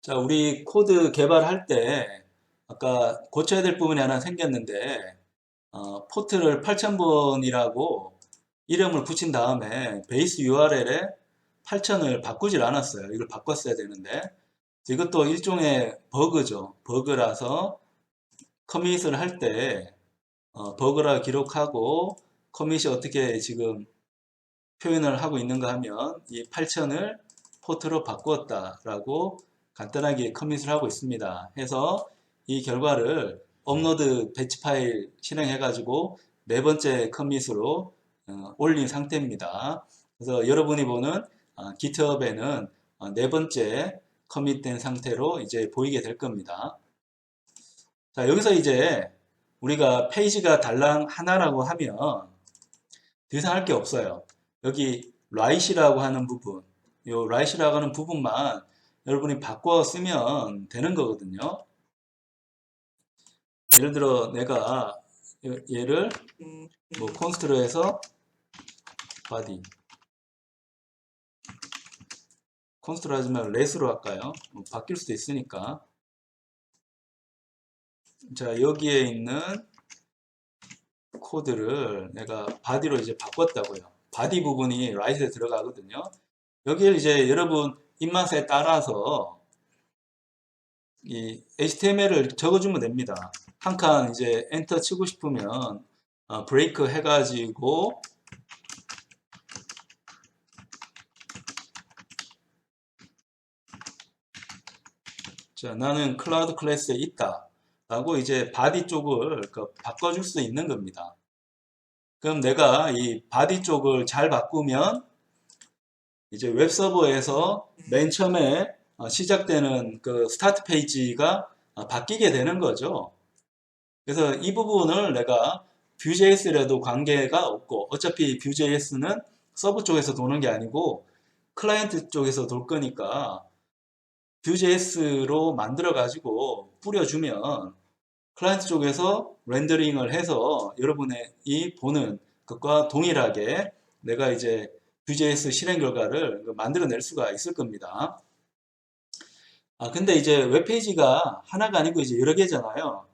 자, 우리 코드 개발할 때 아까 고쳐야 될 부분이 하나 생겼는데 포트를 8000번이라고 이름을 붙인 다음에 베이스 URL에 8000을 바꾸질 않았어요. 이걸 바꿨어야 되는데 이것도 일종의 버그죠. 버그라서 커밋을 할 때 버그라 기록하고 커밋이 어떻게 지금 표현을 하고 있는가 하면 이 8000을 포트로 바꾸었다라고 간단하게 커밋을 하고 있습니다. 해서 이 결과를 업로드 배치 파일 실행해 가지고 네 번째 커밋으로 올린 상태입니다. 그래서 여러분이 보는 GitHub에는 네 번째 커밋된 상태로 이제 보이게 될 겁니다. 자, 여기서 이제 우리가 페이지가 달랑 하나라고 하면 더 이상 할 게 없어요. 여기 write이라고 하는 부분, 요 write이라고 하는 부분만 여러분이 바꿔 쓰면 되는 거거든요. 예를 들어 내가 얘를 뭐 콘스트로 해서 body 콘스트로 하지만 less로 할까요? 뭐 바뀔 수도 있으니까. 자, 여기에 있는 코드를 내가 body로 이제 바꿨다고요. body 부분이 write에 들어가거든요. 여기를 이제 여러분 입맛에 따라서 이 HTML을 적어주면 됩니다. 한 칸 이제 엔터 치고 싶으면 브레이크 해가지고 자, 나는 클라우드 클래스에 있다 라고 이제 바디 쪽을 바꿔줄 수 있는 겁니다. 그럼 내가 이 바디 쪽을 잘 바꾸면 이제 웹서버에서 맨 처음에 시작되는 그 스타트 페이지가 바뀌게 되는 거죠. 그래서 이 부분을 내가 Vue.js라도 관계가 없고 어차피 Vue.js는 서버 쪽에서 도는 게 아니고 클라이언트 쪽에서 돌 거니까 Vue.js로 만들어 가지고 뿌려주면 클라이언트 쪽에서 렌더링을 해서 여러분의 이 보는 것과 동일하게 내가 이제 Vue.js 실행 결과를 만들어낼 수가 있을 겁니다. 근데 이제 웹페이지가 하나가 아니고 이제 여러 개잖아요.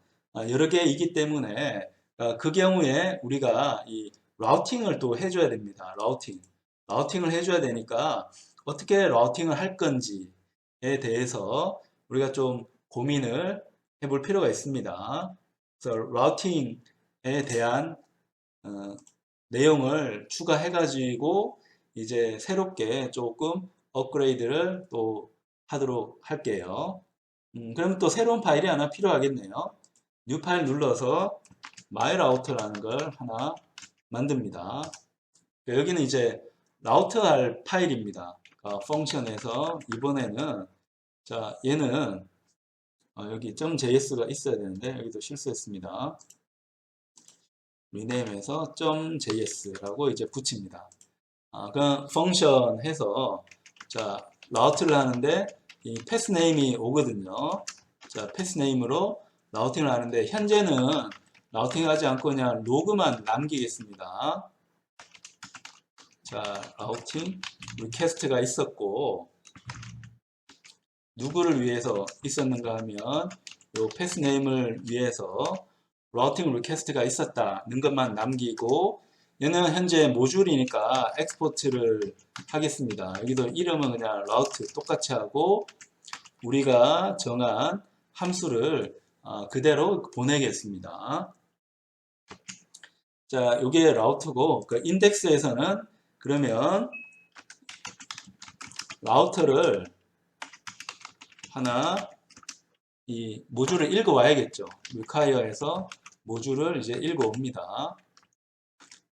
여러 개이기 때문에 그 경우에 우리가 이 라우팅을 또 해줘야 됩니다. 라우팅을 해줘야 되니까 어떻게 라우팅을 할 건지에 대해서 우리가 좀 고민을 해볼 필요가 있습니다. 그래서 라우팅에 대한 내용을 추가해가지고 이제 새롭게 조금 업그레이드를 또 하도록 할게요. 그럼 또 새로운 파일이 하나 필요하겠네요. 뉴 파일 눌러서 myrouter라는 걸 하나 만듭니다. 여기는 이제 라우터 할 파일입니다. 펑션에서 이번에는 자 얘는 여기 .js가 있어야 되는데 여기도 실수했습니다. 리네임해서 .js라고 이제 붙입니다. 그럼 펑션 해서 자 라우트를 하는데 이 패스네임이 오거든요. 자 패스네임으로 라우팅을 하는데 현재는 라우팅 하지 않고 그냥 로그만 남기겠습니다. 자 라우팅 리퀘스트가 있었고 누구를 위해서 있었는가 하면 요 패스네임을 위해서 라우팅 리퀘스트가 있었다는 것만 남기고 얘는 현재 모듈이니까 엑스포트를 하겠습니다. 여기도 이름은 그냥 라우트 똑같이 하고 우리가 정한 함수를 그대로 보내겠습니다. 자, 이게 라우트고 그 인덱스에서는 그러면 라우터를 하나 이 모듈을 읽어 와야겠죠. require에서 모듈을 이제 읽어 옵니다.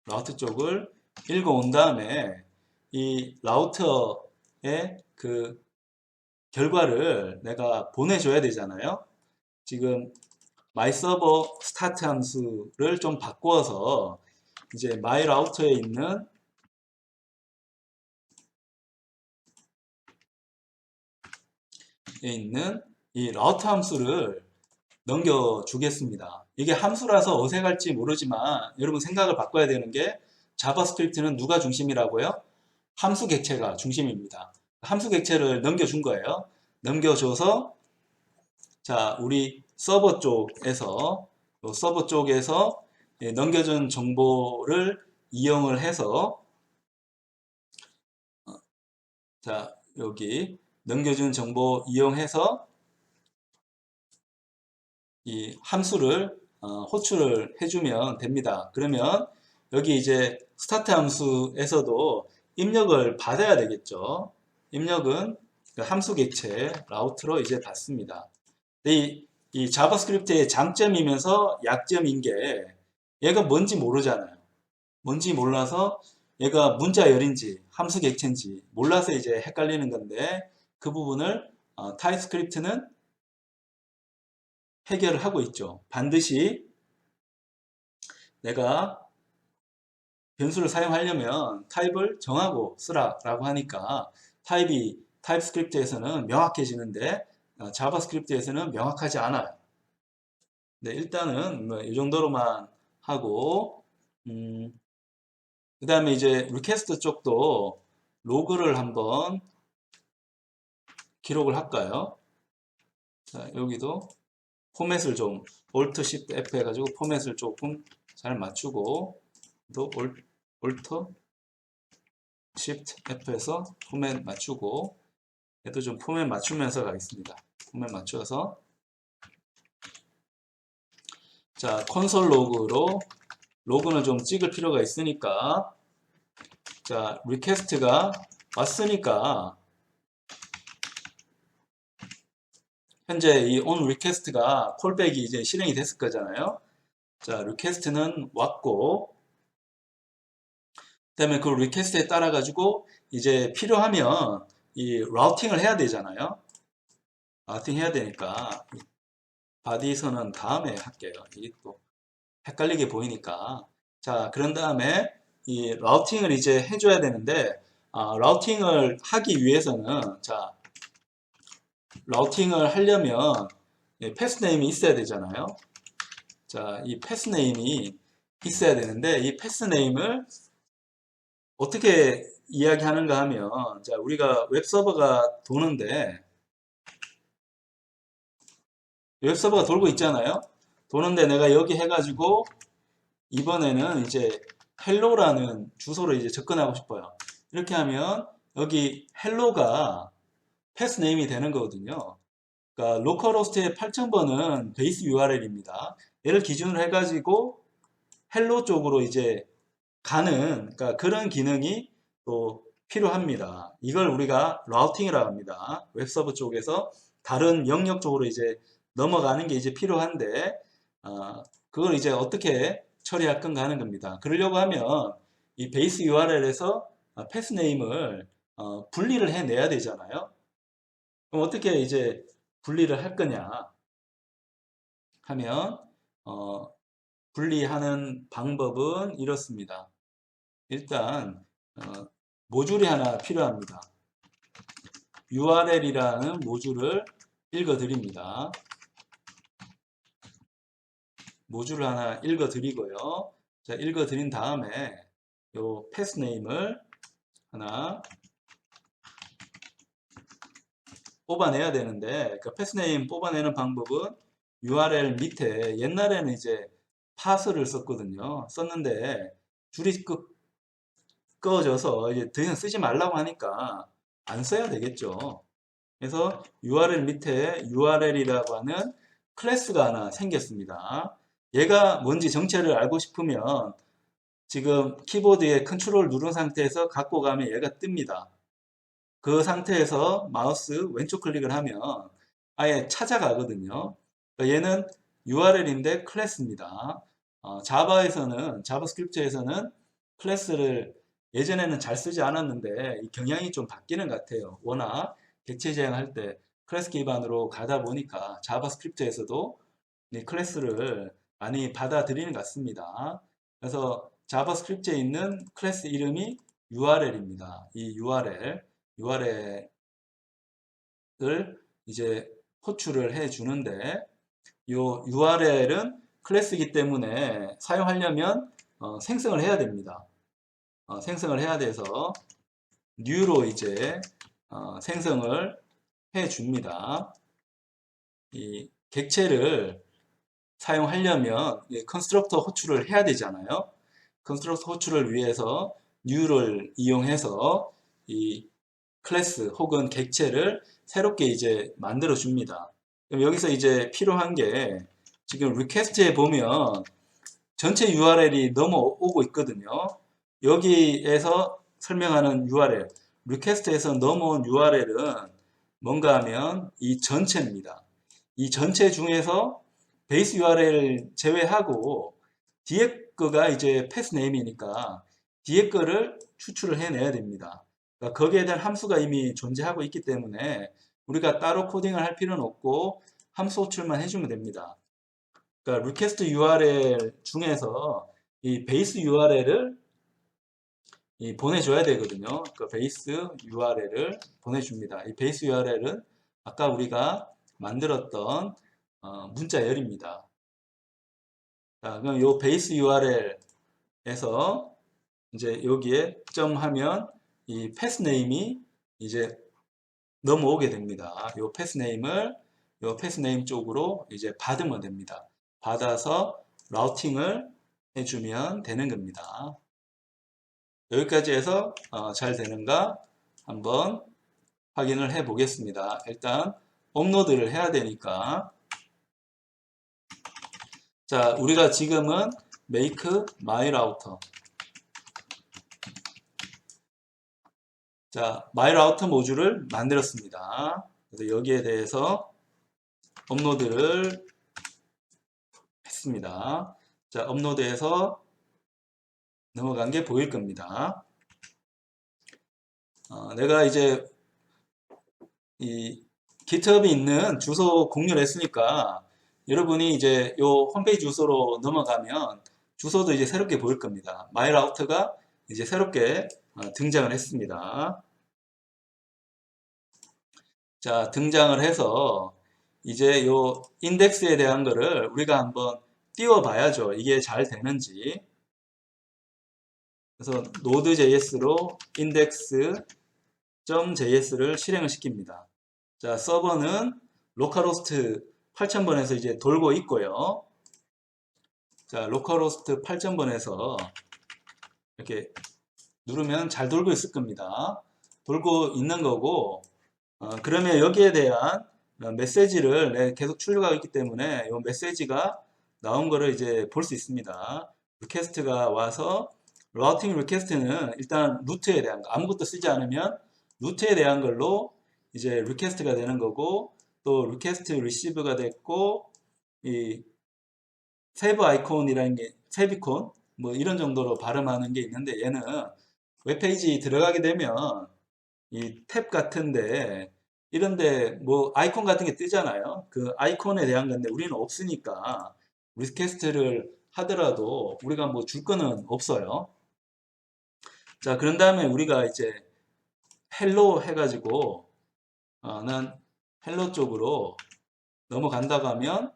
라우터 쪽을 읽어 온 다음에 이 라우터의 그 결과를 내가 보내줘야 되잖아요. 지금 myserver start 함수를 좀 바꿔서 이제 myrouter에 있는 이 라우터 함수를 넘겨주겠습니다. 이게 함수라서 어색할지 모르지만 여러분 생각을 바꿔야 되는 게 자바스크립트는 누가 중심이라고요? 함수 객체가 중심입니다. 함수 객체를 넘겨준 거예요. 넘겨줘서 자, 우리 서버 쪽에서 넘겨준 정보를 이용을 해서 자, 여기 넘겨준 정보 이용해서 이 함수를 호출을 해주면 됩니다. 그러면 여기 이제 스타트 함수에서도 입력을 받아야 되겠죠. 입력은 그 함수 객체 라우트로 이제 받습니다. 이 자바스크립트의 장점이면서 약점인 게 얘가 뭔지 모르잖아요. 뭔지 몰라서 얘가 문자열인지 함수 객체인지 몰라서 이제 헷갈리는 건데 그 부분을 타입스크립트는 해결을 하고 있죠. 반드시 내가 변수를 사용하려면 타입을 정하고 쓰라라고 하니까 타입이 타입스크립트에서는 명확해지는데 자바스크립트에서는 명확하지 않아요. 네, 일단은 뭐 이 정도로만 하고 그 다음에 이제 리퀘스트 쪽도 로그를 한번 기록을 할까요? 자, 여기도 포맷을 좀 Alt Shift F 해가지고 포맷을 조금 잘 맞추고 또 Alt Shift F에서 포맷 맞추고 얘도 좀 포맷 맞추면서 가겠습니다. 포맷 맞춰서 자, 콘솔 로그로 로그는 좀 찍을 필요가 있으니까 자, 리퀘스트가 왔으니까 현재 이 on request가 콜백이 이제 실행이 됐을 거잖아요. 자, 리퀘스트는 왔고 그다음에 그 리퀘스트에 따라 가지고 이제 필요하면 이 라우팅을 해야 되잖아요. 라우팅 해야 되니까 바디선은 다음에 할게요. 이게 또 헷갈리게 보이니까. 자, 그런 다음에 이 라우팅을 이제 해줘야 되는데 라우팅을 하기 위해서는 자, 라우팅을 하려면 패스네임이 있어야 되잖아요. 자, 이 패스네임이 있어야 되는데 이 패스네임을 어떻게 이야기하는가 하면 자, 우리가 웹서버가 도는데 웹서버가 돌고 있잖아요. 도는데 내가 여기 해가지고 이번에는 이제 헬로라는 주소로 이제 접근하고 싶어요. 이렇게 하면 여기 헬로가 패스네임이 되는 거거든요. 그러니까 로컬호스트의 8000번은 베이스 URL입니다. 얘를 기준으로 해가지고 헬로 쪽으로 이제 가는 그러니까 그런 기능이 또 필요합니다. 이걸 우리가 라우팅이라고 합니다. 웹서버 쪽에서 다른 영역 쪽으로 이제 넘어가는 게 이제 필요한데 그걸 이제 어떻게 처리할 건가 하는 겁니다. 그러려고 하면 이 베이스 URL에서 패스네임을 분리를 해내야 되잖아요. 그럼 어떻게 이제 분리를 할 거냐 하면 분리하는 방법은 이렇습니다. 일단 모듈이 하나 필요합니다. URL이라는 모듈을 읽어 드립니다. 모듈을 하나 읽어 드리고요. 자, 읽어 드린 다음에 요 패스네임을 하나 뽑아내야 되는데 그 패스네임 뽑아내는 방법은 URL 밑에 옛날에는 이제 파스를 썼거든요. 썼는데 줄이 꺼져서 이제 더 이상 쓰지 말라고 하니까 안 써야 되겠죠. 그래서 URL 밑에 URL이라고 하는 클래스가 하나 생겼습니다. 얘가 뭔지 정체를 알고 싶으면 지금 키보드에 컨트롤 누른 상태에서 갖고 가면 얘가 뜹니다. 그 상태에서 마우스 왼쪽 클릭을 하면 아예 찾아가거든요. 얘는 URL인데 클래스입니다. 자바스크립트에서는 클래스를 예전에는 잘 쓰지 않았는데 경향이 좀 바뀌는 것 같아요. 워낙 객체 제한할 때 클래스 기반으로 가다 보니까 자바스크립트에서도 클래스를 많이 받아들이는 것 같습니다. 그래서 자바스크립트에 있는 클래스 이름이 URL입니다. 이 URL을 이제 호출을 해 주는데 이 URL은 클래스이기 때문에 사용하려면 생성을 해야 됩니다. 생성을 해야 돼서 new로 이제 생성을 해줍니다. 이 객체를 사용하려면 컨스트럭터 호출을 해야 되잖아요. 컨스트럭터 호출을 위해서 new를 이용해서 이 클래스 혹은 객체를 새롭게 이제 만들어 줍니다. 그럼 여기서 이제 필요한 게 지금 리퀘스트에 보면 전체 URL이 넘어오고 있거든요. 여기에서 설명하는 URL, 리퀘스트에서 넘어온 URL은 뭔가 하면 이 전체입니다. 이 전체 중에서 베이스 URL 제외하고 뒤에 거가 이제 패스 네임이니까 뒤에 거를 추출을 해내야 됩니다. 그러니까 거기에 대한 함수가 이미 존재하고 있기 때문에 우리가 따로 코딩을 할 필요는 없고 함수 호출만 해주면 됩니다. 그러니까 리퀘스트 URL 중에서 이 베이스 URL을 보내줘야 되거든요. 그 베이스 URL을 보내줍니다. 이 베이스 URL은 아까 우리가 만들었던 문자열입니다. 자, 그럼 이 베이스 URL에서 이제 여기에 점하면 이 패스네임이 이제 넘어오게 됩니다. 이 패스네임을 이 패스네임 쪽으로 이제 받으면 됩니다. 받아서 라우팅을 해주면 되는 겁니다. 여기까지 해서 잘 되는가 한번 확인을 해 보겠습니다. 일단 업로드를 해야 되니까 자, 우리가 지금은 make my router 자, my router 모듈을 만들었습니다. 그래서 여기에 대해서 업로드를 했습니다. 자, 업로드해서 넘어간 게 보일 겁니다. 내가 이제 이 GitHub이 있는 주소 공유를 했으니까 여러분이 이제 요 홈페이지 주소로 넘어가면 주소도 이제 새롭게 보일 겁니다. 마이라우터가 이제 새롭게 등장을 했습니다. 자, 등장을 해서 이제 요 인덱스에 대한 거를 우리가 한번 띄워 봐야죠. 이게 잘 되는지. 그래서 node.js로 index.js를 실행을 시킵니다. 자, 서버는 로컬호스트 8000번에서 이제 돌고 있고요. 자, 로컬호스트 8000번에서 이렇게 누르면 잘 돌고 있을 겁니다. 돌고 있는 거고, 그러면 여기에 대한 메시지를 계속 출력하고 있기 때문에 이 메시지가 나온 거를 이제 볼 수 있습니다. 리퀘스트가 와서 라우팅 리퀘스트는 일단 루트에 대한 거, 아무것도 쓰지 않으면 루트에 대한 걸로 이제 리퀘스트가 되는 거고, 또 리퀘스트 리시브가 됐고, 이 세브 아이콘이라는 게 세비콘 뭐 이런 정도로 발음하는 게 있는데, 얘는 웹페이지 들어가게 되면 이 탭 같은데 이런데 뭐 아이콘 같은 게 뜨잖아요. 그 아이콘에 대한 건데 우리는 없으니까 리퀘스트를 하더라도 우리가 뭐 줄 거는 없어요. 자, 그런 다음에 우리가 이제 헬로 해가지고 난 헬로 쪽으로 넘어간다고 하면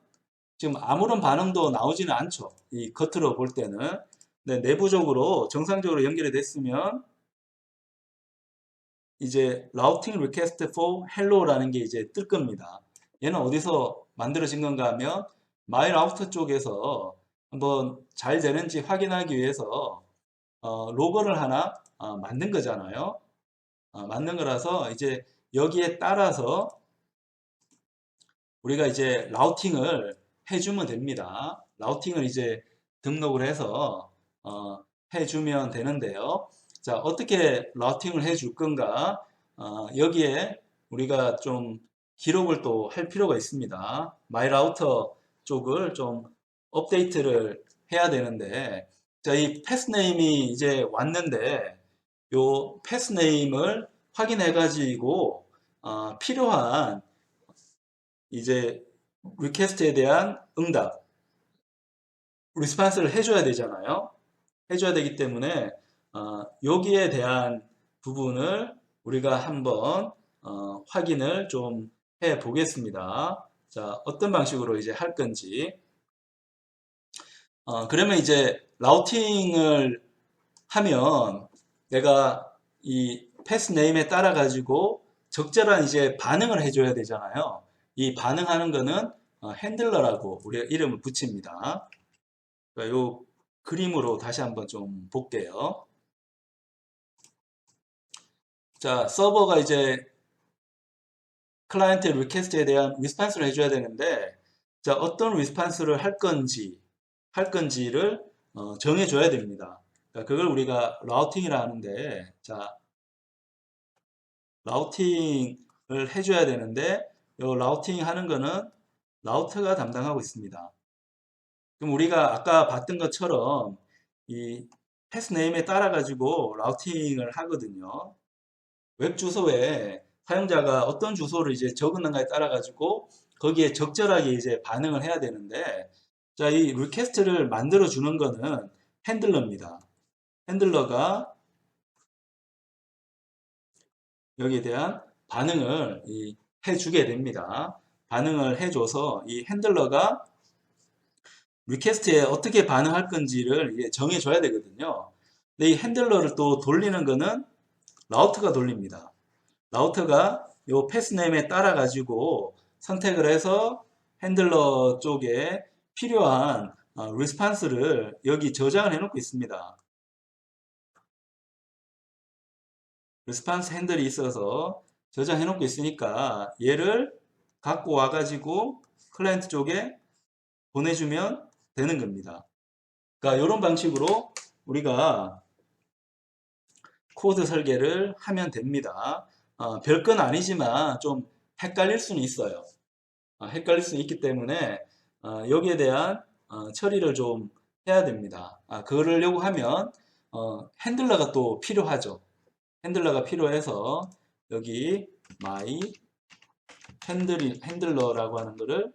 지금 아무런 반응도 나오지는 않죠. 이 겉으로 볼 때는. 네, 내부적으로 정상적으로 연결이 됐으면 이제 routing request for hello라는 게 이제 뜰 겁니다. 얘는 어디서 만들어진 건가 하면 myrouter 쪽에서 한번 잘 되는지 확인하기 위해서 로거를 하나 만든 거잖아요. 만든 거라서 이제 여기에 따라서 우리가 이제 라우팅을 해주면 됩니다. 라우팅을 이제 등록을 해서 해주면 되는데요. 자, 어떻게 라우팅을 해줄 건가? 여기에 우리가 좀 기록을 또 할 필요가 있습니다. 마이라우터 쪽을 좀 업데이트를 해야 되는데, 자, 이 패스네임이 이제 왔는데, 요 패스네임을 확인해 가지고 필요한 이제 리퀘스트에 대한 응답, 리스판스를 해줘야 되잖아요. 해줘야 되기 때문에 여기에 대한 부분을 우리가 한번 확인을 좀 해 보겠습니다. 자, 어떤 방식으로 이제 할 건지. 그러면 이제 라우팅을 하면 내가 이 패스 네임에 따라 가지고 적절한 이제 반응을 해줘야 되잖아요. 이 반응하는 거는 핸들러라고 우리가 이름을 붙입니다. 그러니까 요 그림으로 다시 한번 좀 볼게요. 자, 서버가 이제 클라이언트 리퀘스트에 대한 리스판스를 해줘야 되는데, 자, 어떤 리스판스를 할 건지를 정해줘야 됩니다. 그러니까 그걸 우리가 라우팅이라 하는데, 자, 라우팅을 해줘야 되는데, 요 라우팅 하는 거는 라우터가 담당하고 있습니다. 그럼 우리가 아까 봤던 것처럼 이 패스 네임에 따라 가지고 라우팅을 하거든요. 웹 주소에 사용자가 어떤 주소를 이제 적었는가에 따라 가지고 거기에 적절하게 이제 반응을 해야 되는데, 자, 이 리퀘스트를 만들어 주는 거는 핸들러입니다. 핸들러가 여기에 대한 반응을 해주게 됩니다. 반응을 해줘서 이 핸들러가 리퀘스트에 어떻게 반응할 건지를 정해줘야 되거든요. 근데 이 핸들러를 또 돌리는 거는 라우터가 돌립니다. 라우터가 요 패스네임에 따라 가지고 선택을 해서 핸들러 쪽에 필요한 리스판스를 여기 저장을 해 놓고 있습니다. 리스판스 핸들이 있어서 저장해 놓고 있으니까 얘를 갖고 와 가지고 클라이언트 쪽에 보내주면 되는 겁니다. 그러니까 이런 방식으로 우리가 코드 설계를 하면 됩니다. 별건 아니지만 좀 헷갈릴 수는 있어요. 헷갈릴 수 있기 때문에 여기에 대한 처리를 좀 해야 됩니다. 그러려고 하면 핸들러가 또 필요하죠. 핸들러가 필요해서 여기 my 핸들러라고 하는 거를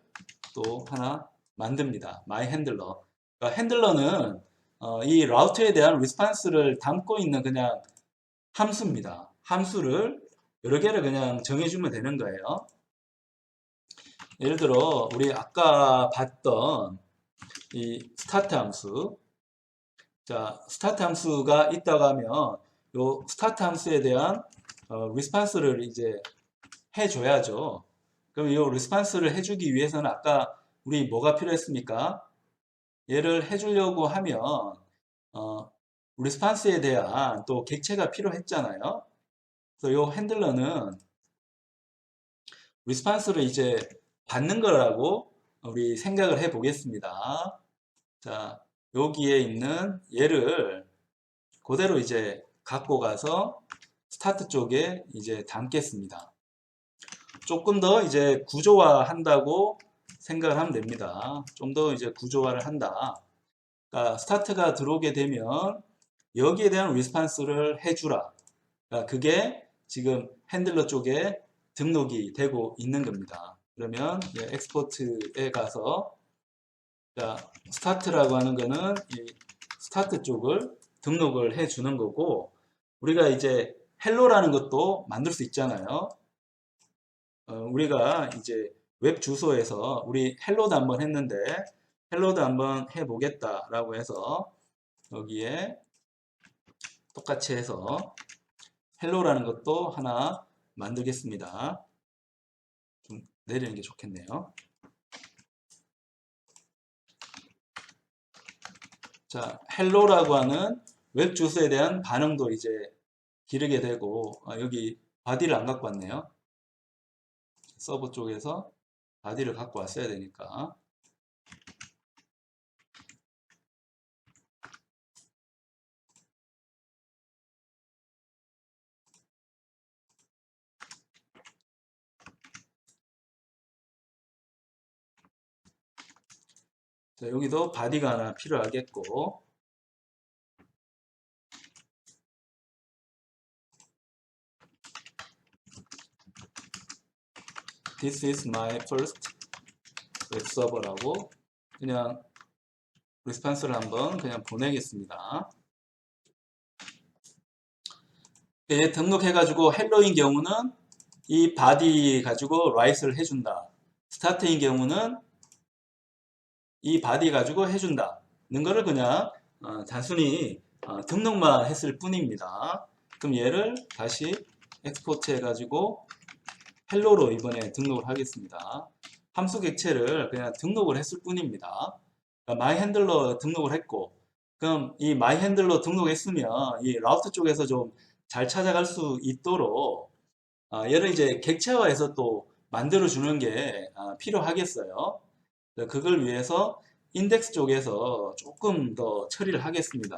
또 하나 만듭니다. my 핸들러. 그러니까 핸들러는 이 라우터에 대한 리스판스를 담고 있는 그냥 함수입니다. 함수를 여러 개를 그냥 정해주면 되는 거예요. 예를 들어 우리 아까 봤던 이 스타트 함수, 자, 스타트 함수가 있다고 하면 요 스타트 함수에 대한 리스판스를 이제 해줘야죠. 그럼 이 리스판스를 해주기 위해서는 아까 우리 뭐가 필요했습니까? 얘를 해주려고 하면 리스판스에 대한 또 객체가 필요했잖아요. 그래서 이 핸들러는 리스판스를 이제 받는 거라고 우리 생각을 해 보겠습니다. 자, 여기에 있는 얘를 그대로 이제 갖고 가서 스타트 쪽에 이제 담겠습니다. 조금 더 이제 구조화 한다고 생각을 하면 됩니다. 좀 더 이제 구조화를 한다. 그러니까 스타트가 들어오게 되면 여기에 대한 리스판스를 해주라. 그러니까 그게 지금 핸들러 쪽에 등록이 되고 있는 겁니다. 그러면 엑스포트에 가서 자, 스타트라고 하는 거는 이 스타트 쪽을 등록을 해 주는 거고, 우리가 이제 헬로라는 것도 만들 수 있잖아요. 우리가 이제 웹 주소에서 우리 헬로도 한번 했는데 헬로도 한번 해보겠다라고 해서 여기에 똑같이 해서 헬로라는 것도 하나 만들겠습니다. 좀 내리는 게 좋겠네요. 자, 헬로라고 하는 웹 주소에 대한 반응도 이제 기르게 되고, 여기 바디를 안 갖고 왔네요. 서버 쪽에서 바디를 갖고 왔어야 되니까. 자, 여기도 바디가 하나 필요하겠고, This is my first web server라고 그냥 리스판스를 한번 그냥 보내겠습니다. 얘 등록해가지고 헬로인 경우는 이 바디 가지고 라이트를 해준다. 스타트인 경우는 이 바디 가지고 해준다는 거를 그냥 단순히 등록만 했을 뿐입니다. 그럼 얘를 다시 엑스포트 해가지고 헬로로 이번에 등록을 하겠습니다. 함수 객체를 그냥 등록을 했을 뿐입니다. 그러니까 마이 핸들러 등록을 했고, 그럼 이 마이 핸들러 등록했으면 이 라우터 쪽에서 좀 잘 찾아갈 수 있도록 얘를 이제 객체화해서 또 만들어 주는 게 필요하겠어요. 그걸 위해서 인덱스 쪽에서 조금 더 처리를 하겠습니다.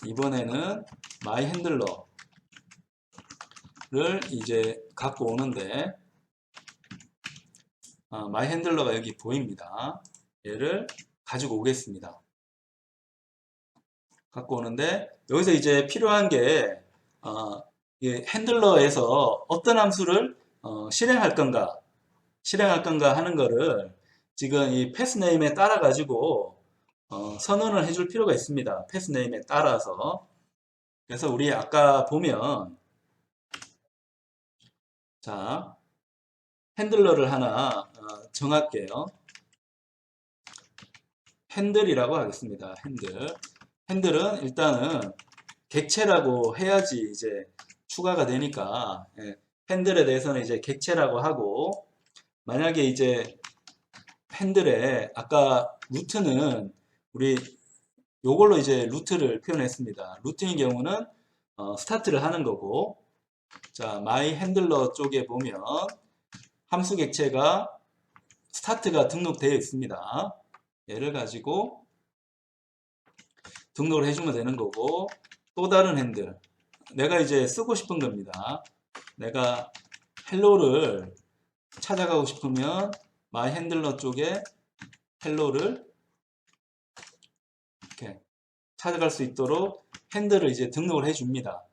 이번에는 마이 핸들러를 이제 갖고 오는데 마이 핸들러가 여기 보입니다. 얘를 가지고 오겠습니다. 갖고 오는데 여기서 이제 필요한 게 핸들러에서 어떤 함수를 실행할 건가 하는 거를 지금 이 패스네임에 따라 가지고 선언을 해줄 필요가 있습니다. 패스네임에 따라서. 그래서 우리 아까 보면 자 핸들러를 하나 정할게요. 핸들이라고 하겠습니다. 핸들은 일단은 객체라고 해야지 이제 추가가 되니까 핸들에 대해서는 이제 객체라고 하고, 만약에 이제 핸들에 아까 루트는 우리 요걸로 이제 루트를 표현했습니다. 루트인 경우는 스타트를 하는 거고, 자 마이 핸들러 쪽에 보면 함수 객체가 스타트가 등록되어 있습니다. 얘를 가지고 등록을 해주면 되는 거고, 또 다른 핸들 내가 이제 쓰고 싶은 겁니다. 내가 헬로를 찾아가고 싶으면 마이 핸들러 쪽에 헬로를 이렇게 찾아갈 수 있도록 핸들을 이제 등록을 해줍니다.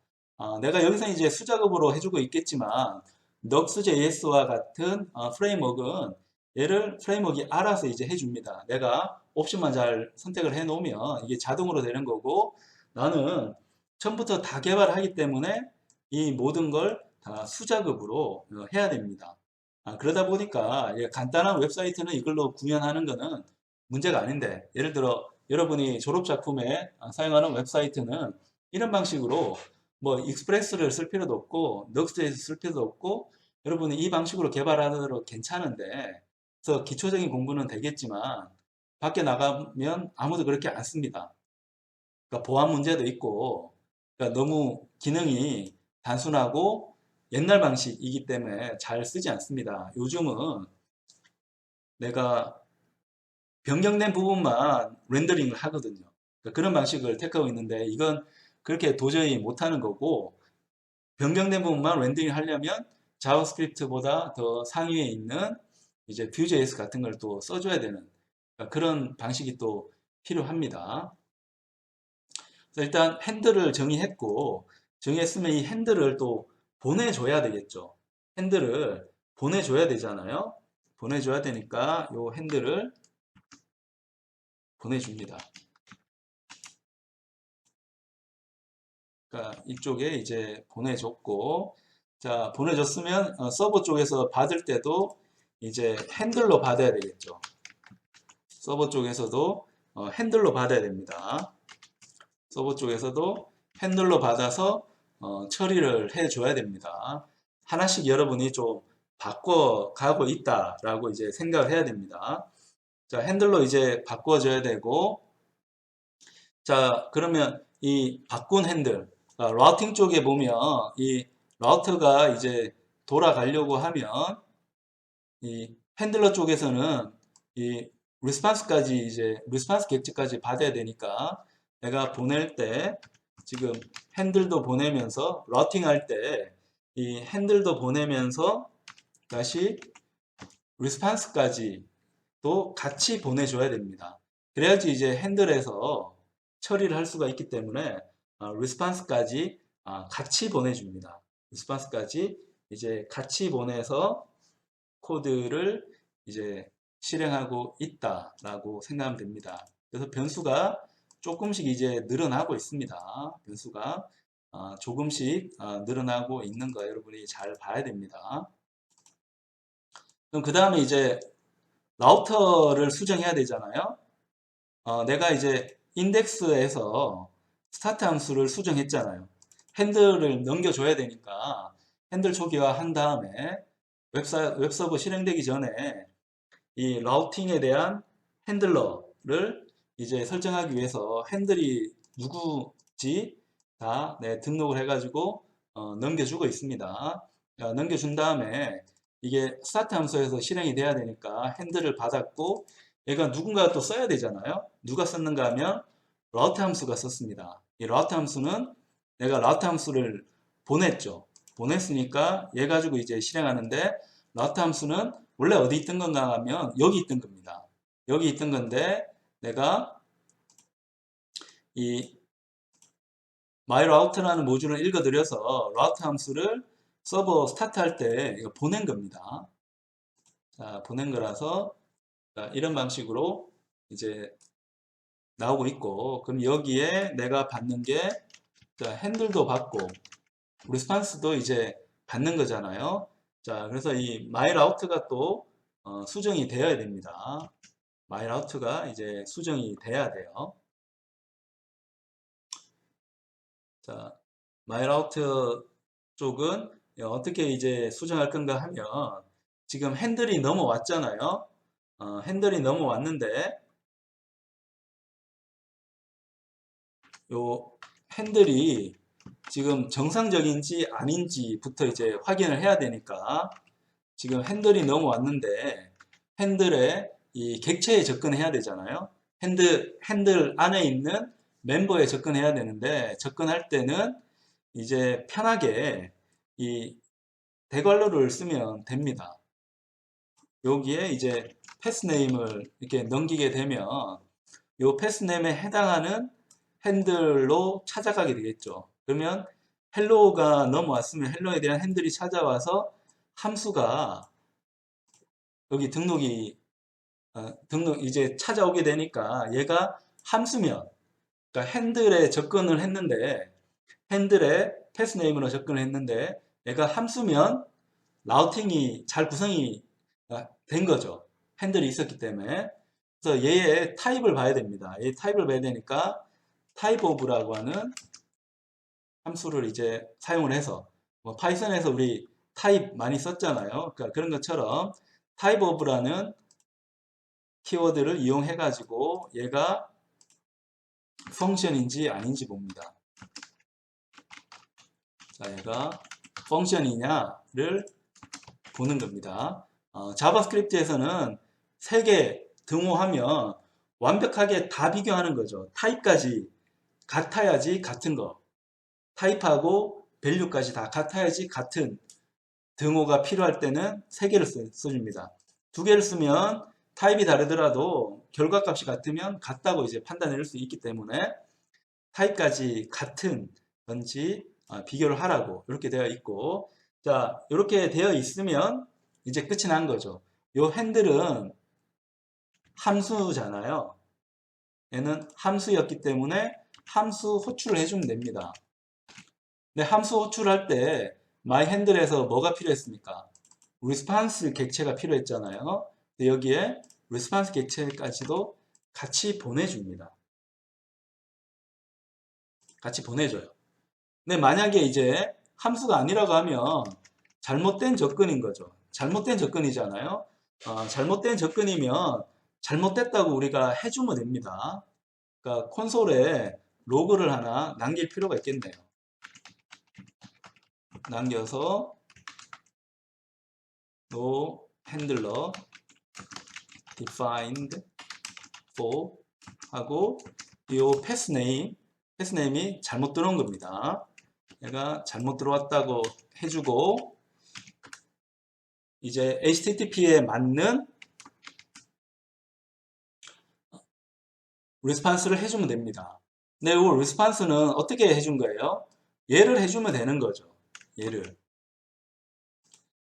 내가 여기서 이제 수작업으로 해주고 있겠지만 Nuxt.js와 같은 프레임워크는 얘를 프레임워크가 알아서 이제 해줍니다. 내가 옵션만 잘 선택을 해 놓으면 이게 자동으로 되는 거고, 나는 처음부터 다 개발하기 때문에 이 모든 걸 다 수작업으로 해야 됩니다. 그러다 보니까 간단한 웹사이트는 이걸로 구현하는 거는 문제가 아닌데, 예를 들어 여러분이 졸업작품에 사용하는 웹사이트는 이런 방식으로 뭐 익스프레스를 쓸 필요도 없고 넉스트에서 쓸 필요도 없고, 여러분이 이 방식으로 개발하더라도 괜찮은데, 그래서 기초적인 공부는 되겠지만 밖에 나가면 아무도 그렇게 안 씁니다. 그러니까 보안 문제도 있고, 그러니까 너무 기능이 단순하고 옛날 방식이기 때문에 잘 쓰지 않습니다. 요즘은 내가 변경된 부분만 렌더링을 하거든요. 그러니까 그런 방식을 택하고 있는데, 이건 그렇게 도저히 못하는 거고, 변경된 부분만 렌더링 하려면 자바스크립트보다 더 상위에 있는 이제 Vue.js 같은 걸 또 써줘야 되는 그런 방식이 또 필요합니다. 그래서 일단 핸들을 정의했고, 정의했으면 이 핸들을 또 보내줘야 되겠죠. 핸들을 보내줘야 되잖아요. 보내줘야 되니까 이 핸들을 보내줍니다. 그러니까 이쪽에 이제 보내줬고, 자 보내줬으면 서버 쪽에서 받을 때도 이제 핸들로 받아야 되겠죠. 서버 쪽에서도 핸들로 받아야 됩니다. 서버 쪽에서도 핸들로 받아서 처리를 해줘야 됩니다. 하나씩 여러분이 좀 바꿔가고 있다라고 이제 생각을 해야 됩니다. 자, 핸들로 이제 바꿔줘야 되고, 자, 그러면 이 바꾼 핸들, 라우팅 쪽에 보면 이 라우터가 이제 돌아가려고 하면 이 핸들러 쪽에서는 이 리스판스까지 이제 리스판스 객체까지 받아야 되니까, 내가 보낼 때 지금 핸들도 보내면서 라우팅 할 때 이 핸들도 보내면서 다시 리스판스까지 또 같이 보내줘야 됩니다. 그래야지 이제 핸들에서 처리를 할 수가 있기 때문에 리스판스까지 같이 보내줍니다. 리스판스까지 이제 같이 보내서 코드를 이제 실행하고 있다라고 생각하면 됩니다. 그래서 변수가 조금씩 이제 늘어나고 있습니다. 변수가 조금씩 늘어나고 있는 거 여러분이 잘 봐야 됩니다. 그럼 그 다음에 이제 라우터를 수정해야 되잖아요. 내가 이제 인덱스에서 스타트 함수를 수정했잖아요. 핸들을 넘겨줘야 되니까 핸들 초기화 한 다음에 웹서버 실행되기 전에 이 라우팅에 대한 핸들러를 이제 설정하기 위해서 핸들이 누구지 다 등록을 해가지고 넘겨주고 있습니다. 넘겨준 다음에 이게 스타트 함수에서 실행이 돼야 되니까 핸들을 받았고 얘가 누군가 또 써야 되잖아요. 누가 썼는가 하면 라우트 함수가 썼습니다. 이 라우트 함수는 내가 라우트 함수를 보냈죠. 보냈으니까 얘 가지고 이제 실행하는데 라우트 함수는 원래 어디 있던 건가 하면 여기 있던 겁니다. 여기 있던 건데 내가 이 myRoute라는 모듈을 읽어드려서 라우트 함수를 서버 스타트할 때 이거 보낸 겁니다. 자, 보낸 거라서 이런 방식으로 이제 나오고 있고, 그럼 여기에 내가 받는 게 핸들도 받고 리스판스도 이제 받는 거잖아요. 자, 그래서 이 myRoute가 또 수정이 되어야 됩니다. myRoute가 이제 수정이 돼야 돼요. 자, myRoute 쪽은 어떻게 이제 수정할 건가 하면 지금 핸들이 넘어왔잖아요. 핸들이 넘어왔는데 요 핸들이 지금 정상적인지 아닌지부터 이제 확인을 해야 되니까 지금 핸들이 넘어왔는데 핸들에 이 객체에 접근해야 되잖아요. 핸들 안에 있는 멤버에 접근해야 되는데 접근할 때는 이제 편하게 이 대괄호를 쓰면 됩니다. 여기에 이제 패스네임을 이렇게 넘기게 되면 이 패스네임에 해당하는 핸들로 찾아가게 되겠죠. 그러면 헬로우가 넘어왔으면 헬로우에 대한 핸들이 찾아와서 함수가 여기 등록 이제 찾아오게 되니까 얘가 함수면 그러니까 핸들에 접근을 했는데 핸들에 패스네임으로 접근을 했는데 얘가 함수면 라우팅이 잘 구성이 된 거죠. 핸들이 있었기 때문에. 그래서 얘의 타입을 봐야 됩니다. 얘 타입을 봐야 되니까 타입 오브라고 하는 함수를 이제 사용을 해서 뭐 파이썬에서 우리 타입 많이 썼잖아요. 그러니까 그런 것처럼 타입 오브라는 키워드를 이용해 가지고 얘가 펑션인지 아닌지 봅니다. 자, 얘가 펑션이냐를 보는 겁니다. 자바스크립트에서는 3개 등호하면 완벽하게 다 비교하는 거죠. 타입까지 같아야지 같은 거. 타입하고 밸류까지 다 같아야지 같은 등호가 필요할 때는 3개를 써줍니다. 2개를 쓰면 타입이 다르더라도 결과값이 같으면 같다고 이제 판단해낼 수 있기 때문에 타입까지 같은 건지 비교를 하라고 이렇게 되어 있고, 자, 이렇게 되어 있으면 이제 끝이 난 거죠. 요 핸들은 함수잖아요. 얘는 함수였기 때문에 함수 호출을 해주면 됩니다. 근데 함수 호출할 때 myHandle에서 뭐가 필요했습니까? response 객체가 필요했잖아요. 근데 여기에 response 객체까지도 같이 보내줍니다. 같이 보내줘요. 근데 만약에 이제 함수가 아니라고 하면 잘못된 접근인 거죠. 잘못된 접근이잖아요. 잘못된 접근이면 잘못됐다고 우리가 해주면 됩니다. 그러니까 콘솔에 로그를 하나 남길 필요가 있겠네요. 남겨서 no handler defined for 하고 이 패스네임이 잘못 들어온 겁니다. 얘가 잘못 들어왔다고 해주고 이제 HTTP에 맞는 리스판스를 해주면 됩니다. 근데 이 리스판스는 어떻게 해준 거예요? 얘를 해주면 되는 거죠. 얘를.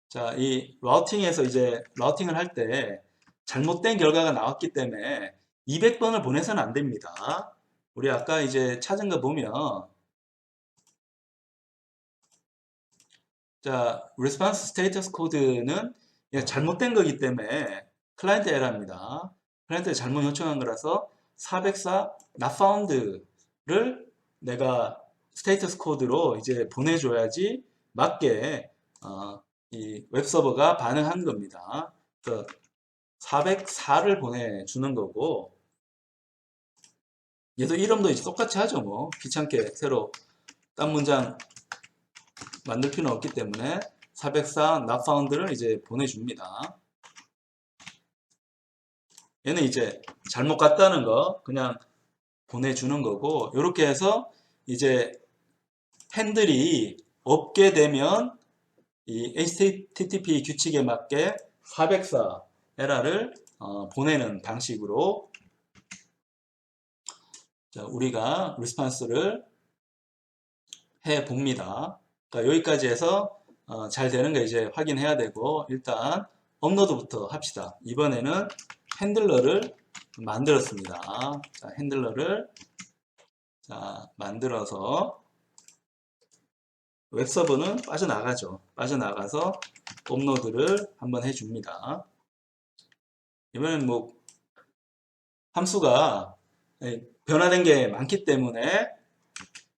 자, 이 라우팅에서 이제 라우팅을 할 때 잘못된 결과가 나왔기 때문에 200번을 보내서는 안 됩니다. 우리 아까 이제 찾은 거 보면 자, response status code는 잘못된 거기 때문에 클라이언트 에러입니다. 클라이언트에 잘못 요청한 거라서 404 not found를 내가 스테이터스 코드로 이제 보내줘야지 맞게 이 웹서버가 반응한 겁니다. 그래서 404를 보내주는 거고, 얘도 이름도 이제 똑같이 하죠. 뭐 귀찮게 새로 딴 문장 만들 필요는 없기 때문에 404 not found를 이제 보내줍니다. 얘는 이제 잘못 갔다는 거 그냥 보내주는 거고, 이렇게 해서 이제 핸들이 없게 되면 이 HTTP 규칙에 맞게 404 에러를 보내는 방식으로 우리가 리스폰스를 해 봅니다. 그러니까 여기까지 해서 잘 되는 거 이제 확인해야 되고, 일단 업로드부터 합시다. 이번에는 핸들러를 만들었습니다. 자, 핸들러를 만들어서 웹서버는 빠져나가죠. 빠져나가서 업로드를 한번 해줍니다. 이번엔 뭐 함수가 변화된 게 많기 때문에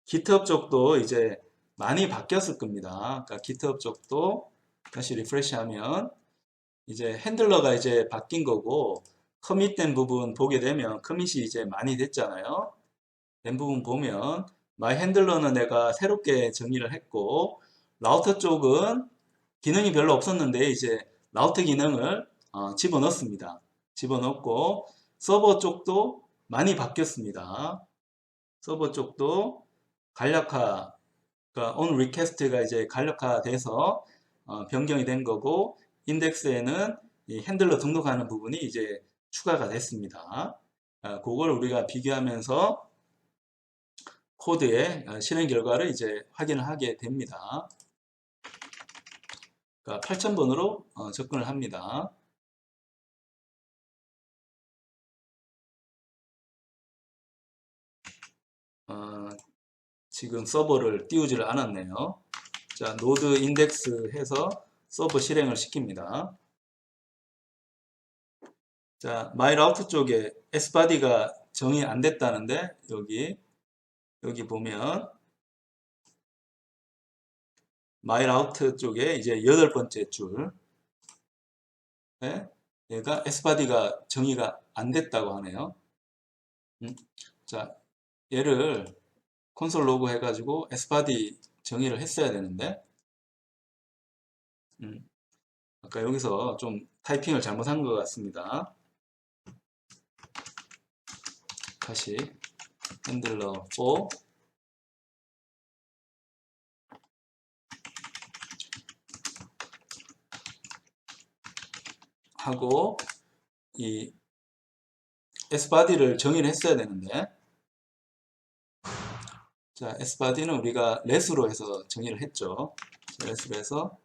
GitHub 쪽도 이제 많이 바뀌었을 겁니다. 그러니까 GitHub 쪽도 다시 리프레시하면 이제 핸들러가 이제 바뀐 거고, 커밋된 부분 보게 되면 커밋이 이제 많이 됐잖아요. 된 부분 보면 my 핸들러는 내가 새롭게 정의를 했고, 라우터 쪽은 기능이 별로 없었는데 이제 라우터 기능을 집어넣습니다. 집어넣고 서버 쪽도 많이 바뀌었습니다. 서버 쪽도 간략화, 그러니까 on request가 이제 간략화돼서 변경이 된 거고, 인덱스에는 이 핸들러 등록하는 부분이 이제 추가가 됐습니다. 그걸 우리가 비교하면서 코드의 실행 결과를 이제 확인을 하게 됩니다. 그러니까 8000번으로 접근을 합니다. 지금 서버를 띄우지를 않았네요. 자, 노드 인덱스 해서 서버 실행을 시킵니다. 자, myroute 쪽에 sbody가 정의 안 됐다는데, 여기 보면 myroute 쪽에 이제 8번째 줄, 얘가 sbody가 정의가 안 됐다고 하네요. 자, 얘를 콘솔 로그 해가지고 sbody 정의를 했어야 되는데, 아까 여기서 좀 타이핑을 잘못한 것 같습니다. 다시 핸들러 4 하고 이 sbody를 정의를 했어야 되는데, 자, sbody는 우리가 let으로 해서 정의를 했죠. let으로 해서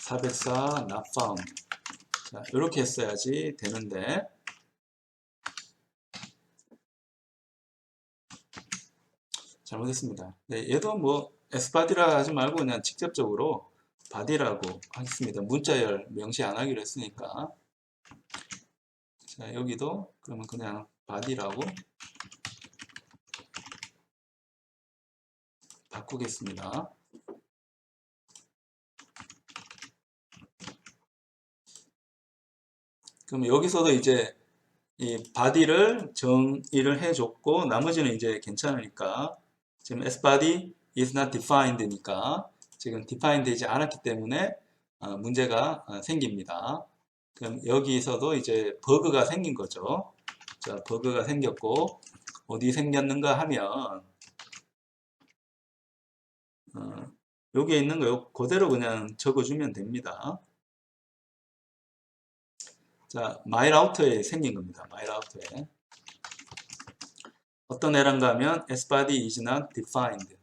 404 not found. 자, 이렇게 했어야지 되는데, 잘못했습니다. 네, 얘도 뭐 sbody라 하지 말고 그냥 직접적으로 body라고 하겠습니다. 문자열 명시 안 하기로 했으니까. 자, 여기도 그러면 그냥 body라고 바꾸겠습니다. 그럼 여기서도 이제 이 body를 정의를 해줬고, 나머지는 이제 괜찮으니까, 지금 sbody is not defined니까 지금 define 되지 않았기 때문에 문제가 생깁니다. 그럼 여기서도 이제 버그가 생긴 거죠. 자, 버그가 생겼고, 어디 생겼는가 하면 여기에 있는 거 그대로 그냥 적어주면 됩니다. 자, myrouter에 생긴 겁니다. myrouter에 어떤 에러인가 하면 sbody is not defined.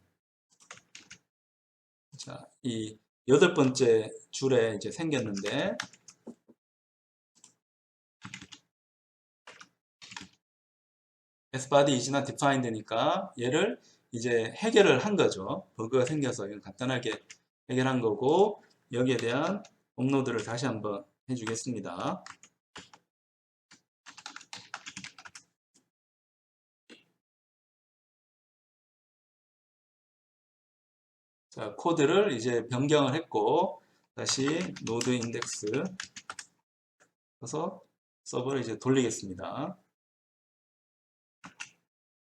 자, 이 8번째 줄에 이제 생겼는데, sbody is not defined니까 얘를 이제 해결을 한 거죠. 버그가 생겨서 이건 간단하게 해결한 거고, 여기에 대한 업로드를 다시 한번 해주겠습니다. 자, 코드를 이제 변경을 했고 다시 노드 인덱스 해서 서버를 이제 돌리겠습니다.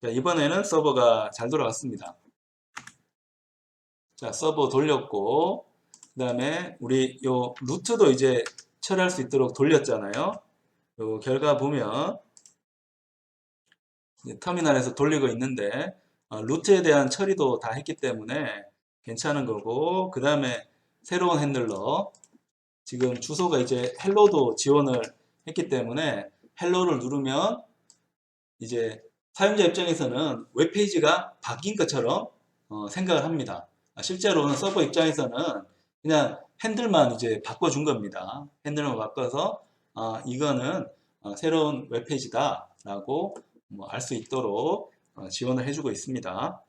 자, 이번에는 서버가 잘 돌아갔습니다. 자, 서버 돌렸고 그 다음에 우리 요 루트도 이제 처리할 수 있도록 돌렸잖아요. 요 결과 보면 터미널에서 돌리고 있는데 루트에 대한 처리도 다 했기 때문에 괜찮은 거고, 그 다음에 새로운 핸들러 지금 주소가 이제 헬로도 지원을 했기 때문에 헬로를 누르면 이제 사용자 입장에서는 웹페이지가 바뀐 것처럼 생각을 합니다. 실제로는 서버 입장에서는 그냥 핸들만 이제 바꿔준 겁니다. 핸들만 바꿔서 이거는 새로운 웹페이지다 라고 알 수 있도록 지원을 해주고 있습니다.